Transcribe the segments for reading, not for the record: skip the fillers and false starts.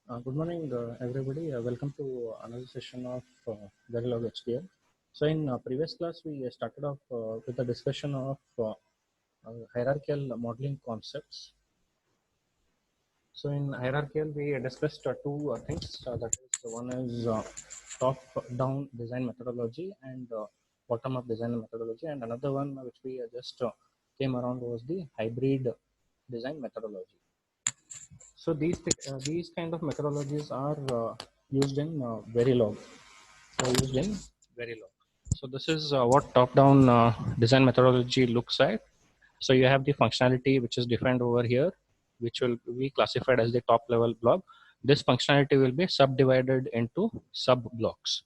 Good morning, everybody. Welcome to another session of Verilog HDL. So, in previous class, we started off with a discussion of hierarchical modeling concepts. So, in hierarchical, we discussed two things. That is, one is top-down design methodology and bottom-up design methodology, and another one which we just came around was the hybrid design methodology. So these kind of methodologies are used in Verilog. Used in Verilog. So this is what top-down design methodology looks like. So you have the functionality which is defined over here, which will be classified as the top-level block. This functionality will be subdivided into sub-blocks.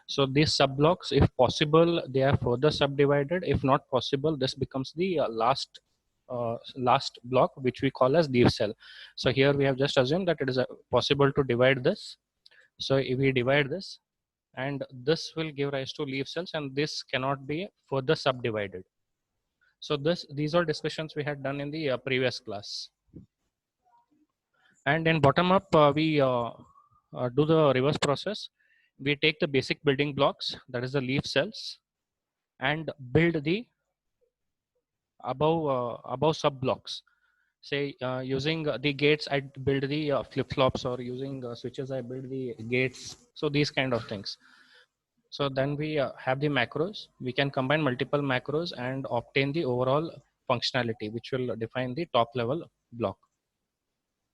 So these sub-blocks, if possible, they are further subdivided. If not possible, this becomes the last block, which we call as leaf cell. So here we have just assumed that it is possible to divide this. So if we divide this, and this will give rise to leaf cells, and this cannot be further subdivided. So these are discussions we had done in the previous class. And in bottom up, we do the reverse process. We take the basic building blocks, that is the leaf cells, and build the above sub blocks. Say using the gates, I build the flip flops, or using switches, I build the gates. So these kind of things. So then we have the macros. We can combine multiple macros and obtain the overall functionality, which will define the top level block.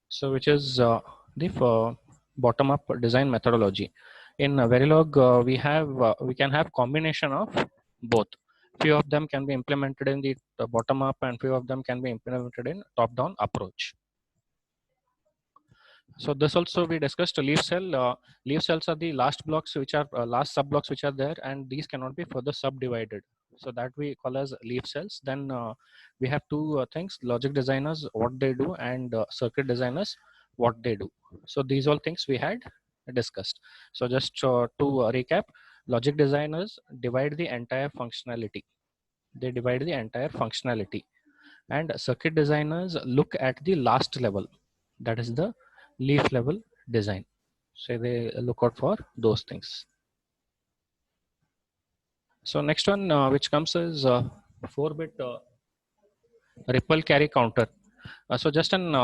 So which is the bottom up design methodology. In Verilog, we can have combination of both. Few of them can be implemented in the bottom up, and few of them can be implemented in top down approach. So this also we discussed leaf cell. Leaf cells are the last blocks which are last sub blocks which are there, and these cannot be further subdivided. So that we call as leaf cells. Then we have two things: logic designers, what they do, and circuit designers, what they do. So these all things we had discussed. So just to recap, logic designers divide the entire functionality. They divide the entire functionality, and circuit designers look at the last level, that is the leaf level design. So they look out for those things. So next one which comes is 4-bit ripple carry counter. So just an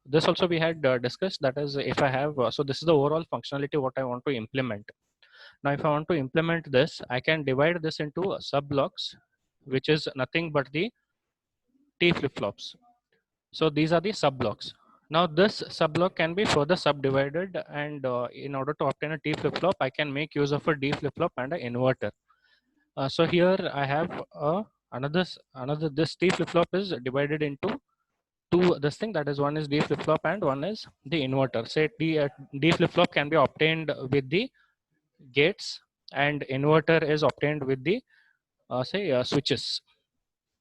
this also we had discussed, that is, if I have so this is the overall functionality what I want to implement. Now if I want to implement this, I can divide this into sub blocks, which is nothing but the T flip flops. So these are the sub blocks. Now this sub block can be further subdivided, and in order to obtain a T flip flop, I can make use of a D flip flop and an inverter. So here I have another this T flip flop is divided into two this thing, that is, one is D flip flop and one is the inverter. Say D flip flop can be obtained with the gates, and inverter is obtained with the say switches.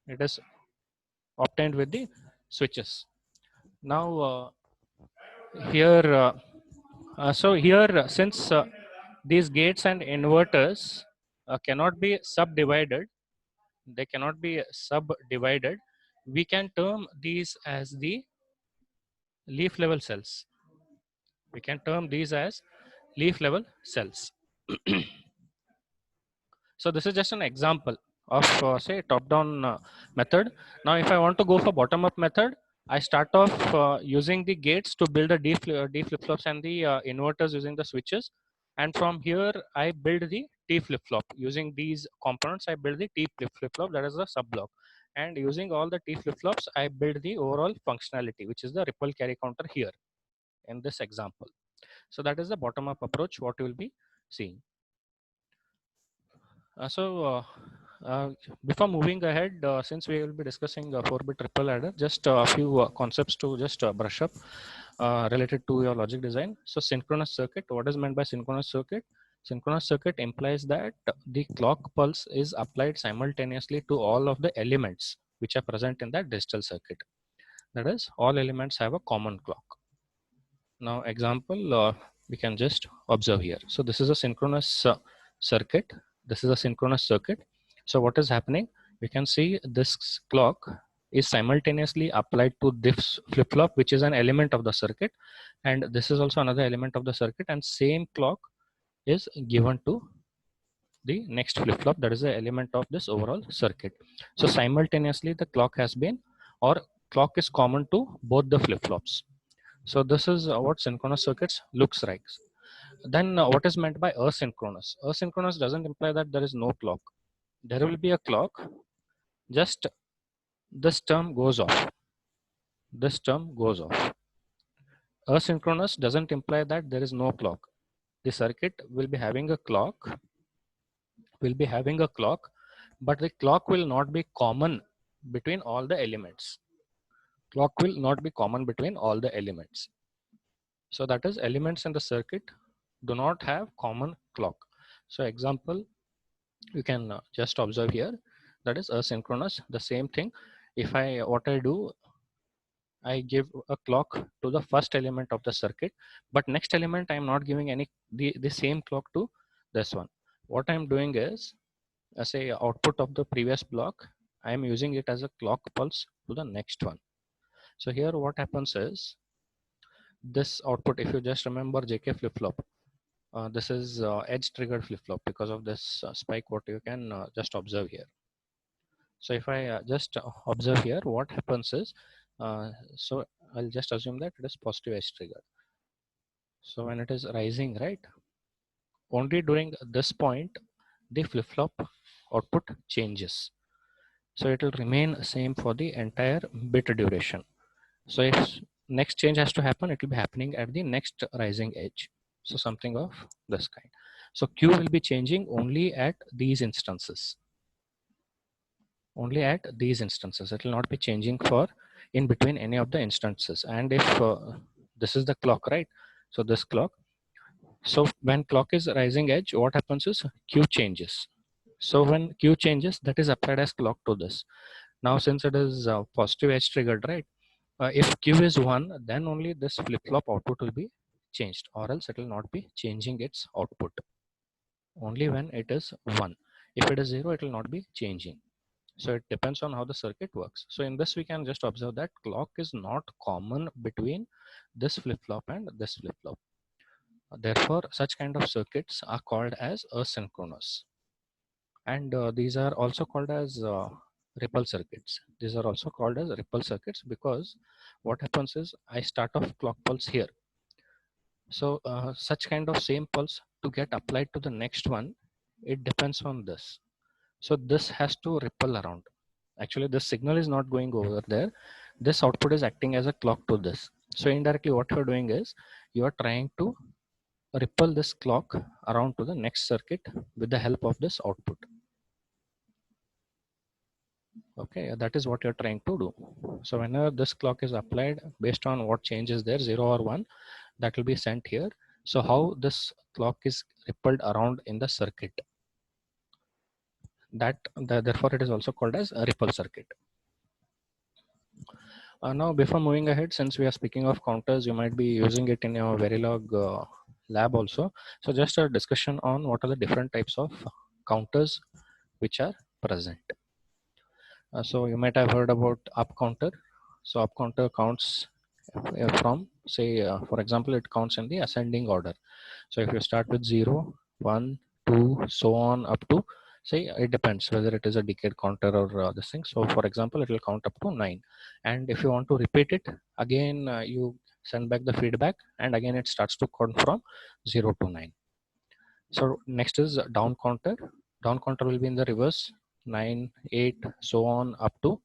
It is obtained with the switches. Now here so here since these gates and inverters cannot be subdivided, they cannot be subdivided, we can term these as the leaf level cells. We can term these as leaf level cells. So this is just an example of say top down method. Now if I want to go for bottom up method, I start off using the gates to build a D flip flops and the inverters using the switches, and from here I build the T flip flop. Using these components, I build the T flip flop, that is the sub block, and using all the T flip flops, I build the overall functionality, which is the ripple carry counter here in this example. So that is the bottom up approach what you will be seeing. Before moving ahead, since we will be discussing 4-bit triple adder, just a few concepts to just brush up related to your logic design. So synchronous circuit, what is meant by synchronous circuit? Synchronous circuit implies that the clock pulse is applied simultaneously to all of the elements which are present in that digital circuit. That is, all elements have a common clock. Now example, we can just observe here. So this is a synchronous circuit. This is a synchronous circuit. So what is happening? We can see this clock is simultaneously applied to this flip-flop, which is an element of the circuit, and this is also another element of the circuit, and same clock is given to the next flip-flop, that is the element of this overall circuit. So simultaneously the clock has been, or clock is common to both the flip-flops. So this is what synchronous circuits looks like. Then what is meant by asynchronous? Asynchronous doesn't imply that there is no clock. There will be a clock, just this term goes off. This term goes off. Asynchronous doesn't imply that there is no clock. The circuit will be having a clock, but the clock will not be common between all the elements. Clock will not be common between all the elements. So that is, elements in the circuit do not have common clock. So example, you can just observe here, that is asynchronous. The same thing, if what I do, I give a clock to the first element of the circuit, but next element I am not giving any the same clock to this one. What I am doing is, as a output of the previous block, I am using it as a clock pulse to the next one. So here what happens is, this output, if you just remember JK flip-flop, this is edge triggered flip-flop because of this spike, what you can just observe here. So if I just observe here, what happens is, so I'll just assume that it is positive edge triggered. So when it is rising, right, only during this point, the flip-flop output changes. So it will remain same for the entire bit duration. So if next change has to happen, it will be happening at the next rising edge. So something of this kind. So Q will be changing only at these instances. Only at these instances. It will not be changing for in between any of the instances. And if this is the clock, right? So this clock. So when clock is rising edge, what happens is Q changes. So when Q changes, that is applied as clock to this. Now since it is positive edge triggered, right? If Q is 1, then only this flip-flop output will be changed, or else it will not be changing its output. Only when it is 1. If it is 0, it will not be changing. So it depends on how the circuit works. So in this we can just observe that clock is not common between this flip-flop and this flip-flop. Therefore, such kind of circuits are called as asynchronous. And these are also called as ripple circuits. These are also called as ripple circuits because what happens is, I start off clock pulse here. So such kind of same pulse to get applied to the next one, it depends on this. So this has to ripple around. Actually, this signal is not going over there. This output is acting as a clock to this. So indirectly what you're doing is, you are trying to ripple this clock around to the next circuit with the help of this output. Okay, that is what you're trying to do. So whenever this clock is applied, based on what change is there, 0 or 1, that will be sent here. So how this clock is rippled around in the circuit, therefore it is also called as a ripple circuit. Now before moving ahead, since we are speaking of counters, you might be using it in your Verilog lab also. So just a discussion on what are the different types of counters which are present. So you might have heard about up counter. So up counter counts from, say, for example, it counts in the ascending order. So if you start with 0, 1, 2, so on up to, say, it depends whether it is a decade counter or this thing. So for example, it will count up to 9. And if you want to repeat it, again, you send back the feedback and again it starts to count from 0 to 9. So next is down counter. Down counter will be in the reverse, 9, 8, so on up to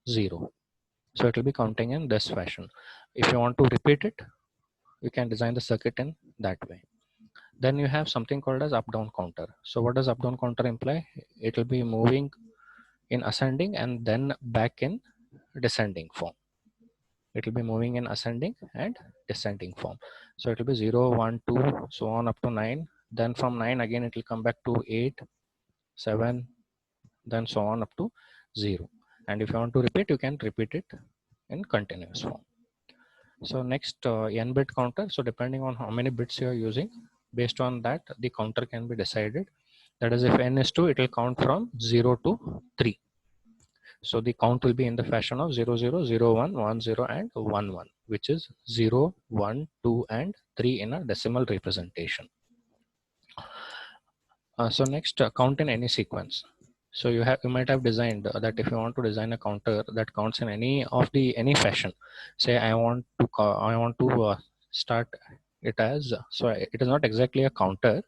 0. So it will be counting in this fashion. If you want to repeat it, you can design the circuit in that way. Then you have something called as up-down counter. So what does up-down counter imply? It will be moving in ascending and then back in descending form. It will be moving in ascending and descending form. So it will be 0, 1, 2, so on up to 9. Then from 9 again it will come back to 8, 7, then so on up to 0. And if you want to repeat, you can repeat it in continuous form. So next, n bit counter. So depending on how many bits you are using, based on that the counter can be decided. That is, if n is 2, it will count from 0 to 3. So the count will be in the fashion of 0, 0, 0, 1, 1, 0, and 1, 1, which is 0, 1, 2, and 3 in a decimal representation. So next, count in any sequence. So you might have designed that if you want to design a counter that counts in any fashion. Say I want to start it as, so it is not exactly a counter.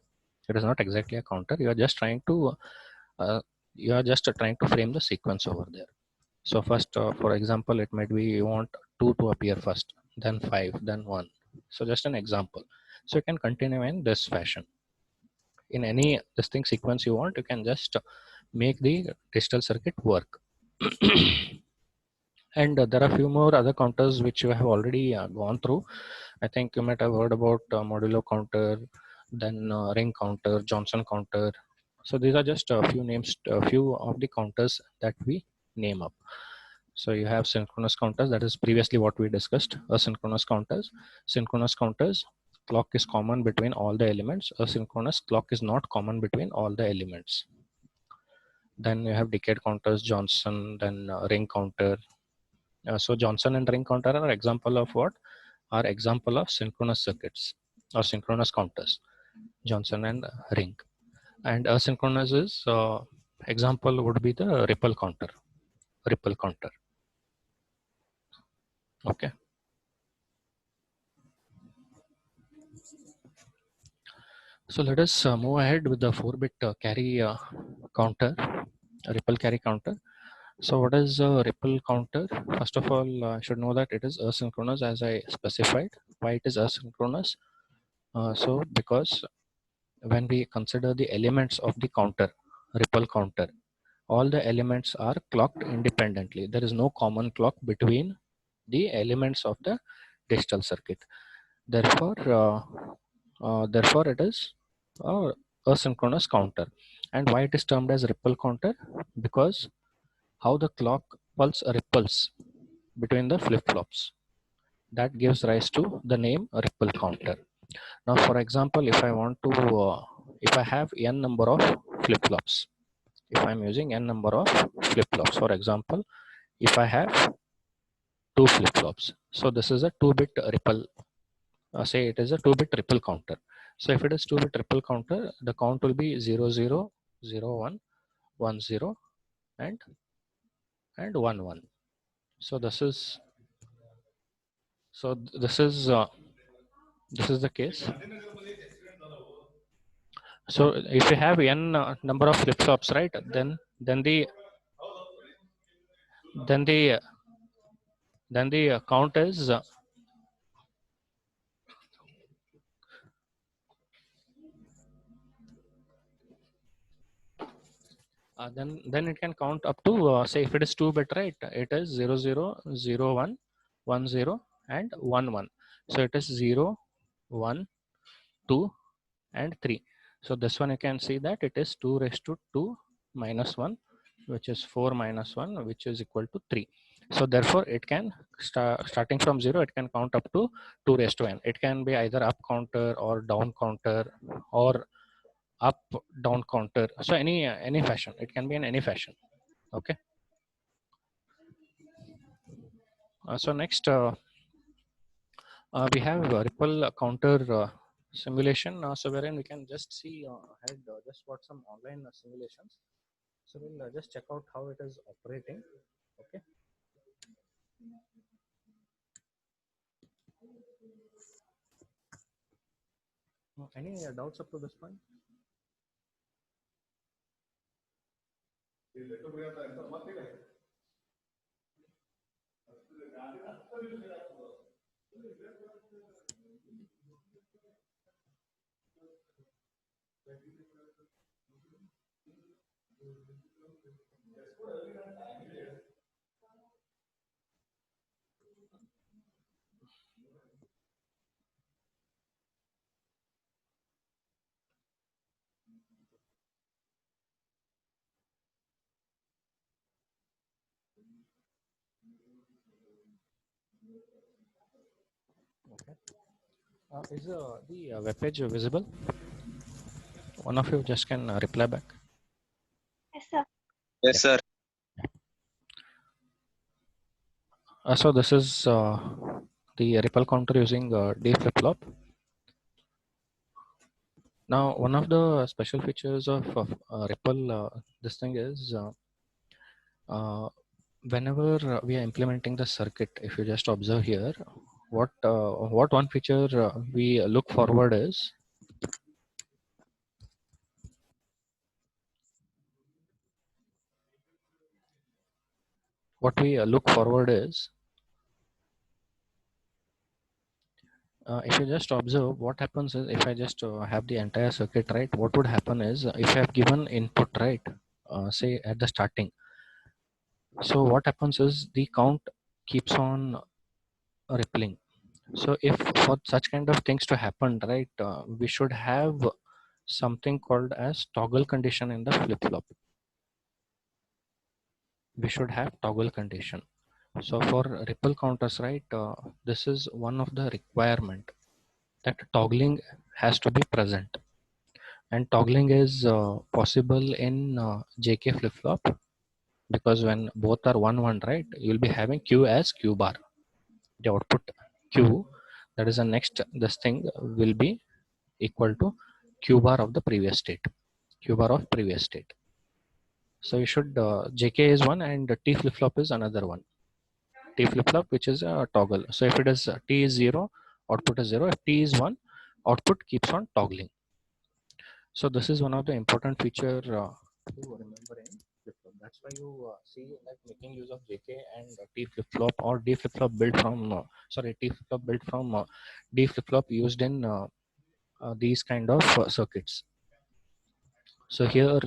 It is not exactly a counter. You are just trying to frame the sequence over there. So first, for example, it might be you want 2 to appear first, then 5, then 1. So just an example. So you can continue in this fashion. In any distinct sequence you want, you can just make the digital circuit work. And there are a few more other counters which you have already gone through. I think you might have heard about modulo counter, then ring counter, Johnson counter. So these are just a few names, a few of the counters that we name up. So you have synchronous counters, that is previously what we discussed. Asynchronous counters. Synchronous counters, clock is common between all the elements. Asynchronous, clock is not common between all the elements. Then you have decade counters, Johnson, then ring counter. So Johnson and ring counter are example of what? Are example of synchronous circuits or synchronous counters, Johnson and ring. And asynchronous is example would be the ripple counter. Ripple counter. Okay. So let us move ahead with the 4-bit carry counter, ripple carry counter. So what is a ripple counter? First of all, I should know that it is asynchronous as I specified. Why it is asynchronous? So because when we consider the elements of the counter, ripple counter, all the elements are clocked independently. There is no common clock between the elements of the digital circuit. Therefore it is a asynchronous counter. And why it is termed as ripple counter? Because how the clock pulse ripples between the flip-flops, that gives rise to the name ripple counter. Now for example, if I want to if I have n number of flip-flops, if I'm using n number of flip-flops, for example, if I have 2 flip-flops, so this is a 2-bit ripple, say it is a 2-bit ripple counter. So if it is 2-bit ripple counter, the count will be 0, 0, 0, 1, 1, 0, and 1, 1. So this is this is the case. So if you have n number of flip flops, right, then the count is then it can count up to say if it is 2-bit, right, it is 0, 0, 0, 1, 1, 0, and 1, 1. So it is 0, 1, 2, and 3. So this one you can see that it is 2 raised to 2 minus 1, which is 4 minus 1, which is equal to 3. So therefore it can starting from 0, it can count up to 2 raised to n. It can be either up counter or down counter or up down counter. So any fashion, it can be in any fashion. Okay. So next we have ripple counter simulation. So wherein we can just see had just watch some online simulations. So we'll just check out how it is operating. Okay. Any doubts up to this point? Okay. Is the web page visible? One of you just can reply back. Yes, sir. Yes, sir. So this is the ripple counter using D flip-flop. Now, one of the special features of Ripple, this thing is whenever we are implementing the circuit, if you just observe here, what one feature we look forward is what we look forward is if you just observe what happens is if I just have the entire circuit right, what would happen is if I have given input right, say at the starting, so what happens is the count keeps on rippling. So if for such kind of things to happen, right, we should have something called as toggle condition in the flip-flop. We should have toggle condition. So for ripple counters, right, this is one of the requirement that toggling has to be present. And toggling is possible in JK flip-flop because when both are 1 1, right, you'll be having Q as Q bar. The output Q, that is the next, this thing will be equal to Q bar of the previous state, Q bar of previous state. So you should, JK is one and T flip-flop is another one. T flip-flop, which is a toggle. So if it is T is 0, output is 0. If T is 1, output keeps on toggling. So this is one of the important feature to remember in flip-flop. That's why you see like making use of JK and T flip-flop or D flip-flop built from, T flip-flop built from D flip-flop used in these kind of circuits. So here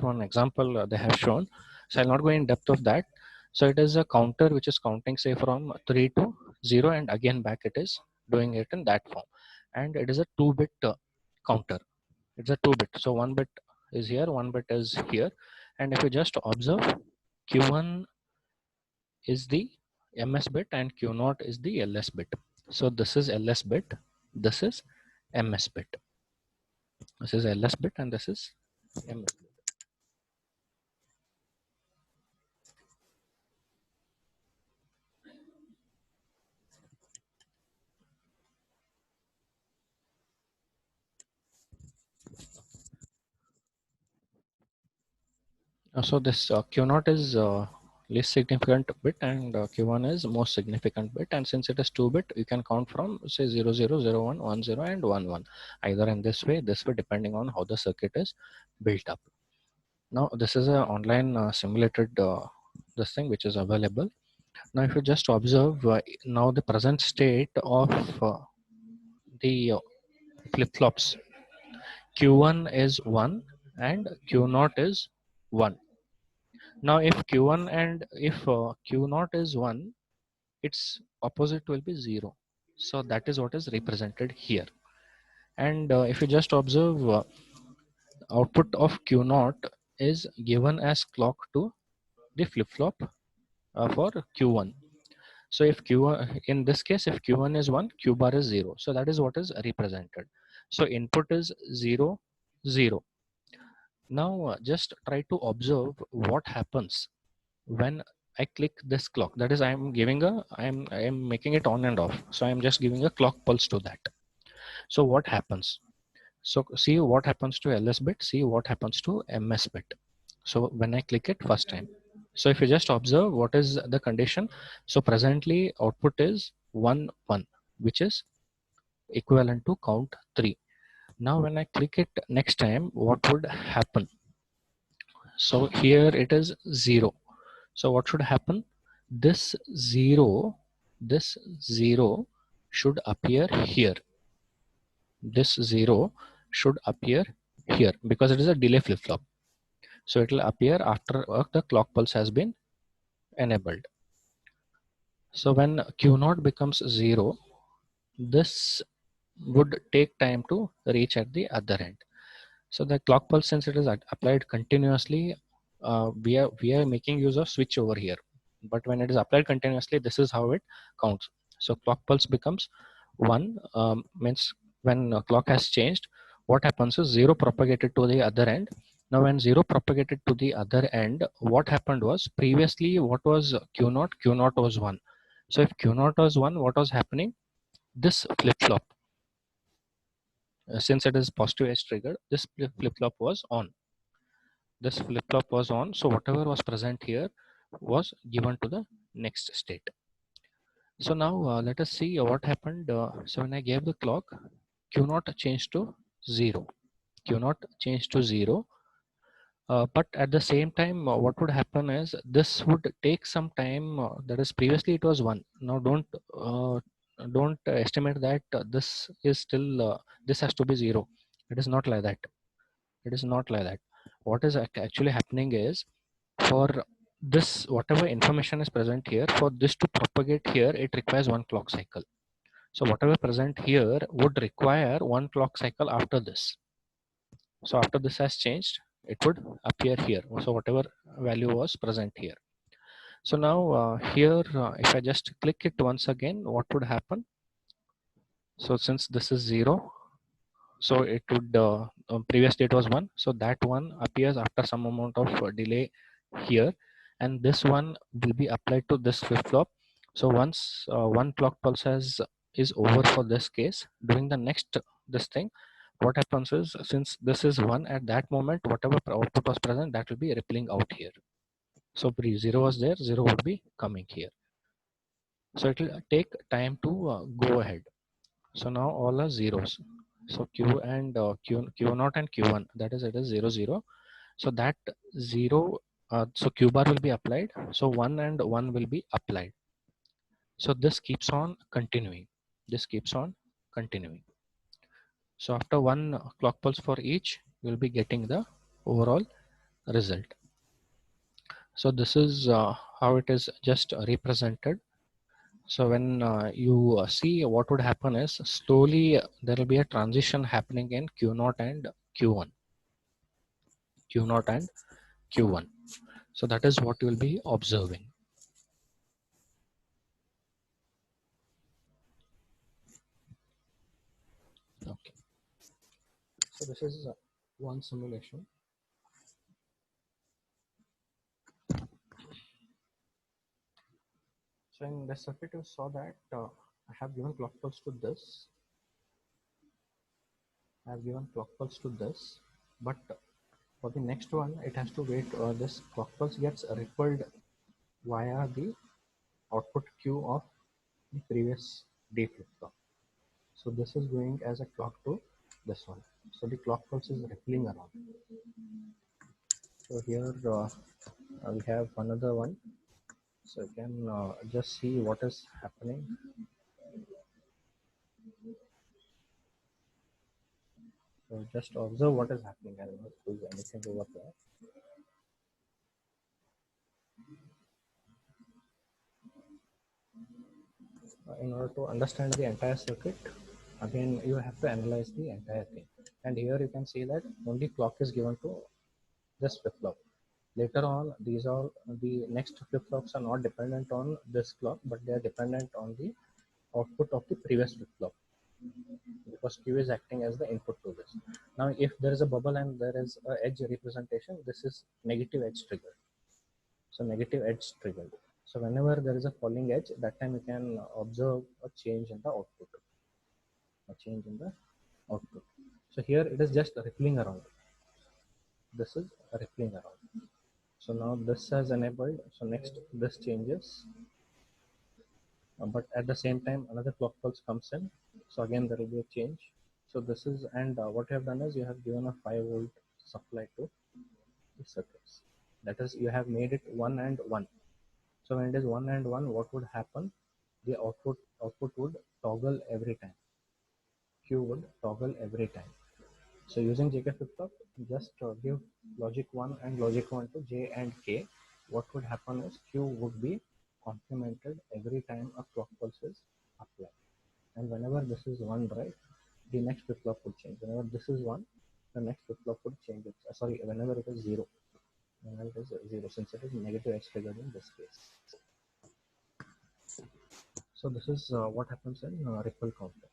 one example they have shown. So I'll not go in depth of that. So it is a counter which is counting say from 3 to 0 and again back it is doing it in that form. And it is a 2-bit counter. It's a 2-bit. So 1 bit is here, 1 bit is here. And if you just observe, Q1 is the MS bit and Q0 is the LS bit. So this is LS bit, this is MS bit. This is LS bit and this is MS bit. So this Q0 is least significant bit and Q1 is most significant bit, and since it is 2-bit you can count from say 0 0 0 1 1 0 and 1 1 either in this way depending on how the circuit is built up. Now this is a online simulated this thing which is available. Now if you just observe now the present state of the flip-flops, Q1 is 1 and Q0 is 1. Now if Q1 and if Q0 is 1, its opposite will be 0. So that is what is represented here. And if you just observe output of Q0 is given as clock to the flip-flop for Q1. So if Q1, in this case, if Q1 is 1, Q bar is 0. So that is what is represented. So input is 0, 0. Now just try to observe what happens when I click this clock. That is, I am making it on and off. So I am just giving a clock pulse to that. So what happens? So see what happens to LS bit, see what happens to MS bit. So when I click it first time. So if you just observe what is the condition. So presently output is 1 1, which is equivalent to count 3. Now when I click it next time, what would happen? So here it is 0. So what should happen? This 0 should appear here. This 0 should appear here because it is a delay flip-flop. So it will appear after the clock pulse has been enabled. So when Q0 becomes 0, this would take time to reach at the other end. So the clock pulse, since it is applied continuously, we are making use of switch over here. But when it is applied continuously, this is how it counts. So clock pulse becomes 1, means when clock has changed, what happens is 0 propagated to the other end, Now when 0 propagated to the other end, what happened was previously what was Q naught? Q naught was 1. So if Q naught was 1, what was happening? This flip-flop, since it is positive edge triggered, this flip-flop was on. This flip-flop was on, so whatever was present here was given to the next state. So now let us see what happened. So when I gave the clock, Q naught changed to 0. Q naught changed to 0. But at the same time, what would happen is this would take some time. That is, previously it was 1. Now don't estimate that this is still this has to be 0. It is not like that. It is not like that. What is actually happening is, for this, whatever information is present here, for this to propagate here, it requires 1 clock cycle. So whatever present here would require 1 clock cycle after this. So after this has changed, it would appear here. So whatever value was present here. So now here, if I just click it once again, what would happen? So since this is 0, so it would previously it was 1. So that one appears after some amount of delay here, and this one will be applied to this flip-flop. So once 1 clock pulse is over for this case, during the next this thing, what happens is, since this is 1 at that moment, whatever output was present, that will be rippling out here. So 0 was there, 0 would be coming here. So it will take time to go ahead. So now all are zeros. So Q and Q naught and Q1, that is, it is 0 0. So that 0, so Q bar will be applied. So 1 and 1 will be applied. So this keeps on continuing. This keeps on continuing. So after 1 clock pulse for each, you will be getting the overall result. So this is how it is just represented. So when you see, what would happen is, slowly there will be a transition happening in Q naught and Q1. Q naught and Q1. So that is what you will be observing. Okay. So this is one simulation. So in the circuit, you saw that I have given clock pulse to this. I have given clock pulse to this, but for the next one, it has to wait. This clock pulse gets rippled via the output Q of the previous D flip-flop. So this is going as a clock to this one. So the clock pulse is rippling around. So here we have another one. So you can just see what is happening. So just observe what is happening. I don't know if there's anything over there. In order to understand the entire circuit, again you have to analyze the entire thing. And here you can see that only clock is given to this flip-flop. Later on, these are the next flip-flops are not dependent on this clock, but they are dependent on the output of the previous flip-flop, because Q is acting as the input to this. Now, if there is a bubble and there is a edge representation, this is negative edge triggered. So negative edge triggered. So whenever there is a falling edge, that time you can observe a change in the output. A change in the output. So here it is just rippling around. This is rippling around. So now this has enabled. So next this changes. But at the same time, another clock pulse comes in. So again there will be a change. So this is, and what you have done is you have given a 5-volt supply to the circuits. That is, you have made it 1 and 1. So when it is 1 and 1, what would happen? The output would toggle every time. Q would toggle every time. So using JK flip-flop, just give logic 1 and logic 1 to J and K. What would happen is Q would be complemented every time a clock pulse is applied. And whenever this is 1, right, the next flip-flop would change. Whenever this is 1, the next flip-flop would change it. Sorry, whenever it is 0. Whenever it is 0, since it is negative edge triggered in this case. So this is what happens in ripple counter.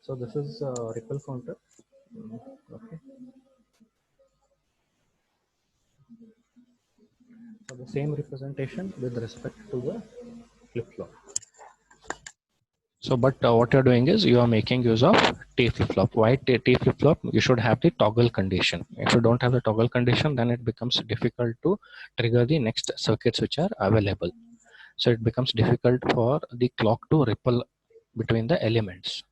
So this is ripple counter. Okay. So the same representation with respect to the flip-flop. So, but what you're doing is you are making use of T flip-flop. Why T flip-flop? You should have the toggle condition. If you don't have the toggle condition, then it becomes difficult to trigger the next circuits which are available. So it becomes difficult for the clock to ripple between the elements.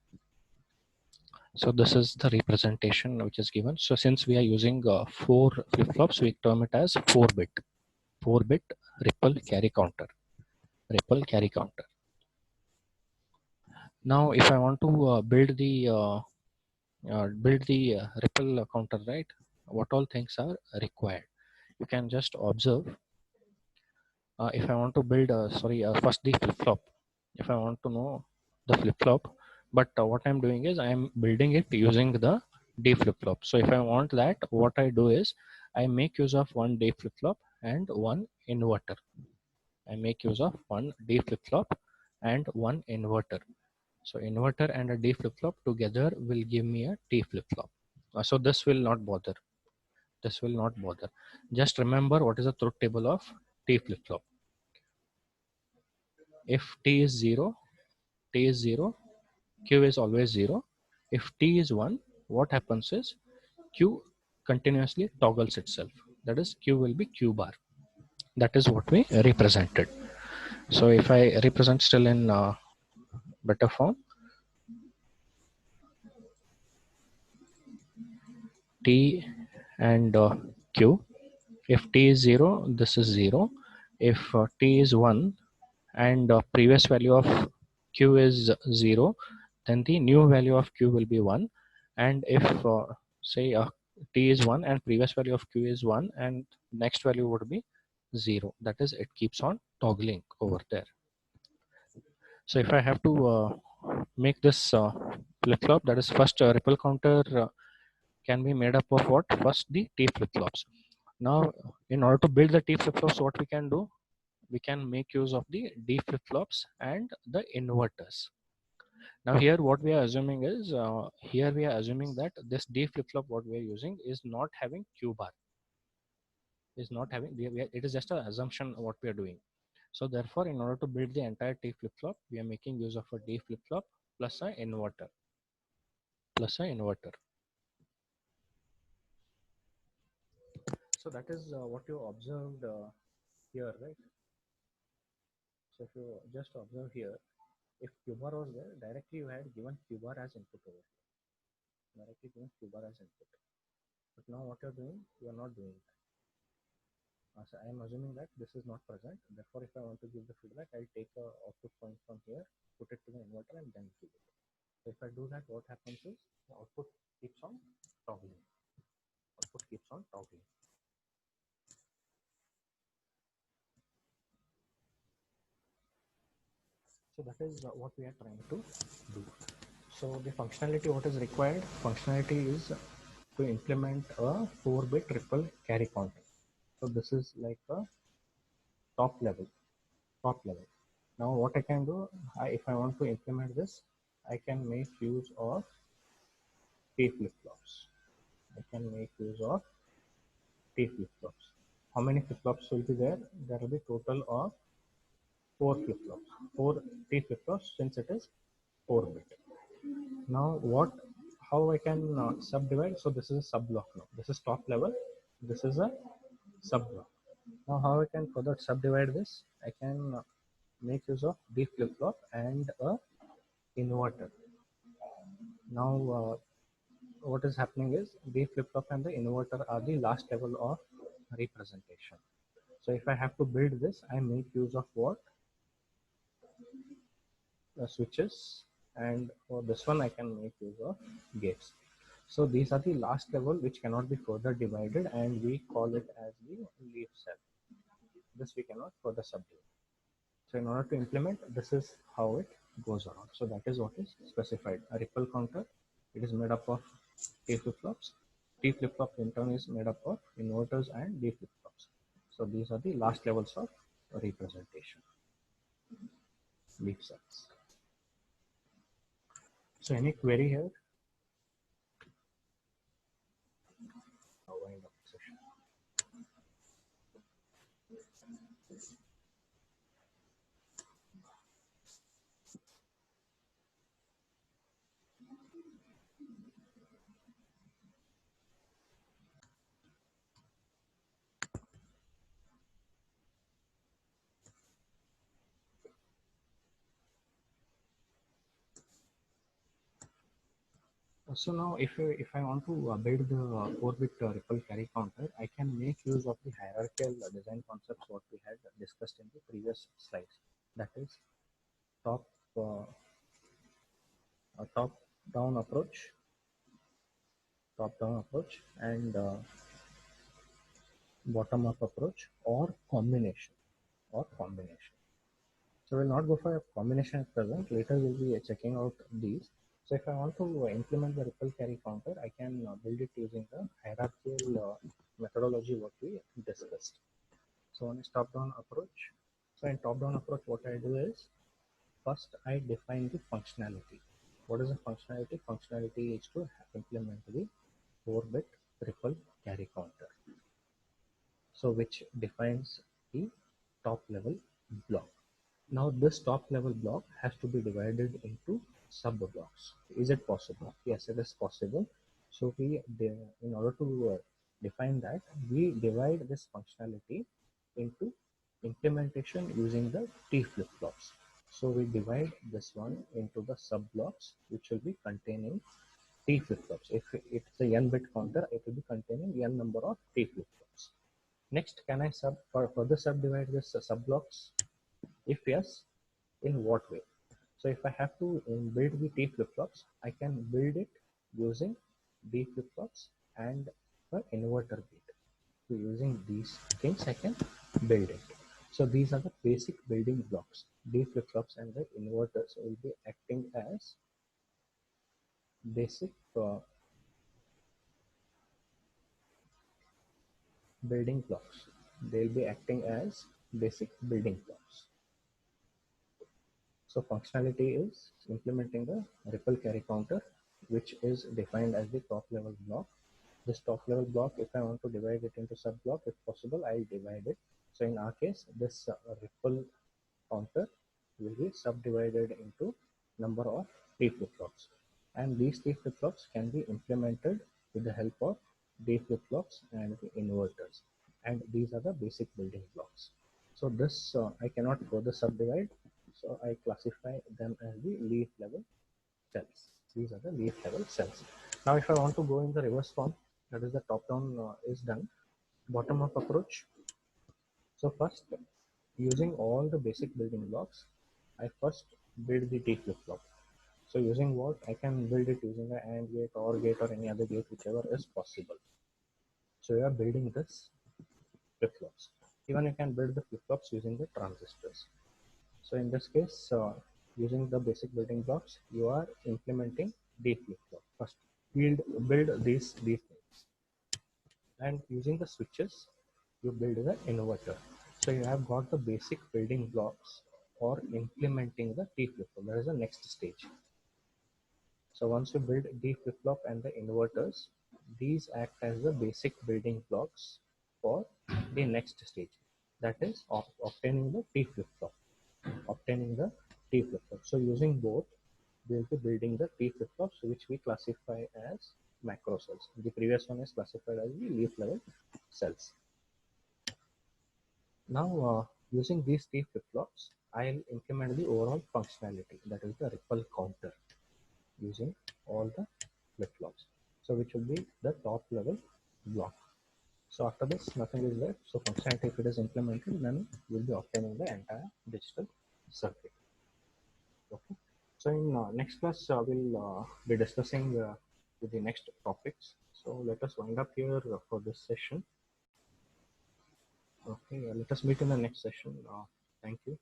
So this is the representation which is given. So since we are using 4 flip-flops, we term it as 4-bit. 4-bit ripple carry counter. Ripple carry counter. Now, if I want to build the ripple counter, right? What all things are required? You can just observe. If I want to build, first the flip-flop. If I want to know the flip-flop, but what I'm doing is I'm building it using the D flip-flop. So if I want that, what I do is I make use of one D flip-flop and one inverter. I make use of one D flip-flop and one inverter. So inverter and a D flip-flop together will give me a T flip-flop. So this will not bother. This will not bother. Just remember what is the truth table of T flip-flop. If T is 0, T is 0, Q is always 0. If T is 1, what happens is Q continuously toggles itself. That is Q will be Q bar. That is what we represented. So if I represent still in better form, T and Q. If T is 0, this is 0. If T is 1 and previous value of Q is 0, then the new value of Q will be 1. And if say T is 1 and previous value of Q is 1 and next value would be 0. That is, it keeps on toggling over there. So if I have to make this flip-flop, that is first ripple counter can be made up of what? First the T flip-flops. Now in order to build the T flip-flops, what we can do? We can make use of the D flip-flops and the inverters. Now here what we are assuming is, here we are assuming that this D flip-flop what we are using is not having Q bar. Is not having, it is just an assumption what we are doing. So therefore in order to build the entire T flip-flop, we are making use of a D flip-flop plus an inverter. Plus an inverter. So that is what you observed here, right? So if you just observe here, if Q bar was there, directly you had given Q bar as input over here. Directly given Q bar as input. But now what you're doing, you are not doing that. So I am assuming that this is not present. Therefore, if I want to give the feedback, I'll take a output point from here, put it to the inverter, and then give it. So if I do that, what happens is the output keeps on toggling. Output keeps on toggling. So that is what we are trying to do. So the functionality, what is required? Functionality is to implement a 4-bit ripple carry counter. So this is like a top level. Now what I can do, if I want to implement this, I can make use of T flip-flops. I can make use of T flip-flops. How many flip-flops will be there? There will be total of 4 flip-flops. 4 T flip-flops since it is 4-bit. Now how I can subdivide? So this is a sub-block now. This is top level. This is a sub-block. Now how I can further subdivide this? I can make use of D flip-flop and a inverter. Now what is happening is the flip-flop and the inverter are the last level of representation. So if I have to build this, I make use of what? The switches, and for this one I can make use of gates. So these are the last level which cannot be further divided, and we call it as the leaf cell. This we cannot further subdivide. So in order to implement, this is how it goes around. So that is what is specified. A ripple counter, it is made up of T flip-flops. T flip-flop in turn is made up of inverters and D flip-flops. So these are the last levels of representation. Leaf cells. So any query here? I'll wind up the session. So now if I want to build the 4-bit ripple carry counter, I can make use of the hierarchical design concepts what we had discussed in the previous slides. That is top top down approach, and bottom up approach, or combination. So we'll not go for a combination at present. Later we'll be checking out these. So if I want to implement the ripple carry counter, I can build it using the hierarchical methodology what we discussed. So one is top-down approach. So in top-down approach, what I do is first I define the functionality. What is the functionality? Functionality is to implement the 4-bit ripple carry counter. So which defines the top level block. Now this top level block has to be divided into sub blocks. Is it possible? Yes, it is possible. So in order to define that, we divide this functionality into implementation using the T flip-flops. So we divide this one into the sub blocks which will be containing T flip-flops. If it's a n bit counter, it will be containing n number of T flip-flops. Next, can I further subdivide this sub blocks? If yes, in what way? So if I have to build the T flip-flops, I can build it using D flip-flops and the inverter gate. So using these things, I can build it. So these are the basic building blocks. D flip-flops and the inverters will be acting as basic building blocks. They'll be acting as basic building blocks. So functionality is implementing the ripple carry counter, which is defined as the top level block. This top level block, if I want to divide it into sub block, if possible, I'll divide it. So in our case, this ripple counter will be subdivided into number of T flip-flops. And these T flip-flops can be implemented with the help of D flip-flops and the inverters. And these are the basic building blocks. So this I cannot further subdivide. So I classify them as the leaf level cells. These are the leaf level cells. Now if I want to go in the reverse form, that is the top down is done. Bottom up approach. So first, using all the basic building blocks, I first build the T flip-flop. So using what? I can build it using an AND gate, OR gate, or any other gate, whichever is possible. So you are building this flip-flops. Even you can build the flip-flops using the transistors. So in this case, using the basic building blocks, you are implementing D flip-flop. First, build these things. And using the switches, you build the inverter. So you have got the basic building blocks for implementing the T flip-flop. That is the next stage. So once you build D flip-flop and the inverters, these act as the basic building blocks for the next stage. That is obtaining the T flip-flop. So using both, we will be building the T flip-flops, which we classify as macro cells. The previous one is classified as the leaf level cells. Now, using these T flip-flops, I'll implement the overall functionality, that is the ripple counter, using all the flip-flops. So which will be the top level block. So after this, nothing is there. So functionality, if it is implemented, then we'll be obtaining the entire digital circuit. Okay. So in next class, we'll be discussing with the next topics. So let us wind up here for this session. Okay, let us meet in the next session. Thank you.